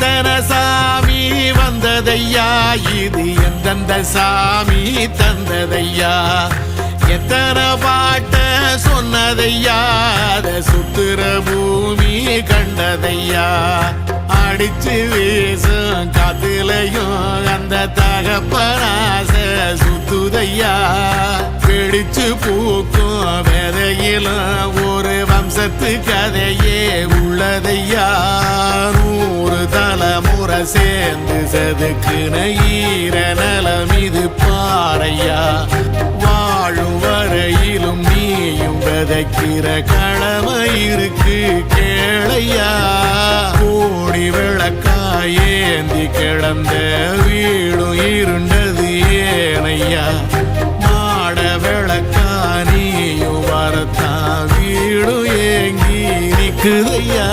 எத்தனை சாமி வந்ததையா, இது எந்தெந்த சாமி தந்ததையா, எத்தனை பாட்ட சொன்னதையா, அத சுத்துற பூமி கண்டதையா, அடிச்சு வீசும் காத்துலையும் அந்த தகப்பனாச சுத்துதையா, பிடிச்சு பூக்கும் விதையிலும் ஒரு வம்சத்து கதையே உள்ளதையா, 100 தலைமுறை சேர்ந்து செதுக்குன ஈர நலம் இது பாறையா, வாழும் வரையிலும் நீயும் விதைக்கிற கடமை இருக்கு கேளையா, கோடி விளக்காயேந்தி கிடந்த வீடும் இருண்டது ஏனையா, மாட விளக்கா நீயும் வரத்தான் வீடும் ஏங்கி நிக்குதையா.